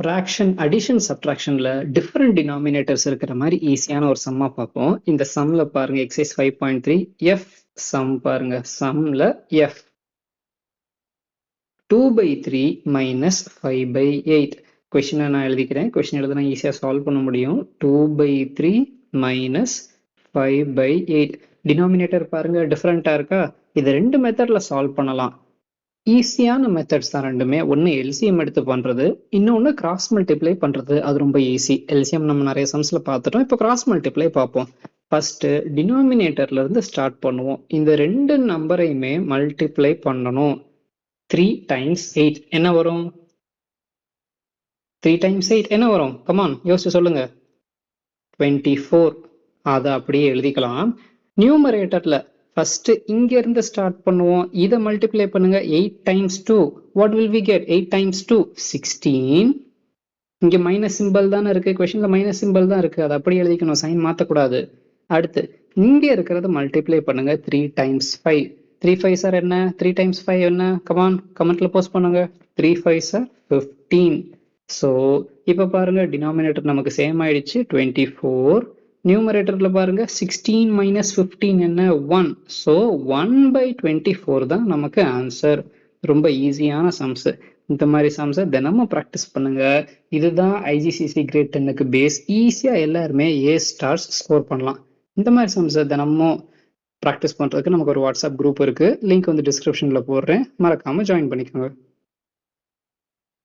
Fraction addition சப்ட்ராக்ஷன்ல different denominators இருக்கிற மாதிரி ஈஸியான ஒரு சம்மா பார்ப்போம். இந்த சம்ல பாருங்க எக்ஸசைஸ் 5.3 எஃப் சம் பாருங்க. சம்ல எஃப் 2/3 மைனஸ் 5/8. கொஸ்டினை நான் எழுதிக்கிறேன். கொஸ்டின் எழுதுனா ஈஸியாக சால்வ் பண்ண முடியும். 2/3 மைனஸ் 5/8. டினாமினேட்டர் பாருங்க டிஃப்ரெண்டா இருக்கா? இது ரெண்டு மெத்தட்ல சால்வ் பண்ணலாம். ஈஸியான மெத்தட்ஸ் தான் ரெண்டுமே. ஒன்று எல்சிஎம் எடுத்து பண்ணுறது, இன்னொன்று கிராஸ் மல்டிப்ளை பண்ணுறது. அது ரொம்ப ஈஸி. எல்சிஎம் நம்ம நிறைய சம்ஸில் பார்த்துட்டோம். இப்போ கிராஸ் மல்டிப்ளை பார்ப்போம். ஃபஸ்ட்டு டினாமினேட்டர்லேருந்து ஸ்டார்ட் பண்ணுவோம். இந்த ரெண்டு நம்பரையுமே மல்டிப்ளை பண்ணணும். 3 டைம்ஸ் 8 என்ன வரும்? 3 டைம்ஸ் 8 என்ன வரும்? கமான் யோசிச்சு சொல்லுங்க. 24. அதை அப்படியே எழுதிக்கலாம். நியூமரேட்டர்ல ஃபர்ஸ்ட் இங்க இருந்து ஸ்டார்ட் பண்ணுவோம். இதை மல்டிப்ளை பண்ணுங்க. 8 times 2 what will we get? 8 times 2 16. இங்க மைனஸ் சிம்பிள் தானே இருக்கு. கொஸ்டின்ல மைனஸ் சிம்பிள் தான் இருக்கு. அதை அப்படி எழுதிக்கணும், சைன் மாத்தக்கூடாது. அடுத்து இங்க இருக்கிறத மல்டிப்ளை பண்ணுங்க. 3 டைம்ஸ் 5. 3 5s ஆர் என்ன? 3 டைம்ஸ் 5 என்ன? கமான் கமெண்ட்ல போஸ்ட் பண்ணுங்க. 3 5s ஆர் 15. ஸோ இப்போ பாருங்க டினாமினேட்டர் நமக்கு சேம் ஆயிடுச்சு 24. நியூமரேட்டர்ல பாருங்க 16 மைனஸ் 15 என்ன? 1. ஸோ 1/24 தான் நமக்கு ஆன்சர். ரொம்ப ஈஸியான சம்ஸ். இந்த மாதிரி சம்ஸை தினமும் ப்ராக்டிஸ் பண்ணுங்க. இதுதான் ஐஜிசிசி கிரேட் 10க்கு பேஸ். ஈஸியா எல்லாருமே A ஸ்டார்ஸ் ஸ்கோர் பண்ணலாம். இந்த மாதிரி சம்ஸை தினமும் ப்ராக்டிஸ் பண்றதுக்கு நமக்கு ஒரு வாட்ஸ்அப் குரூப் இருக்கு. லிங்க் வந்து டிஸ்கிரிப்ஷன்ல போடுறேன். மறக்காம ஜாயின் பண்ணிக்கோங்க.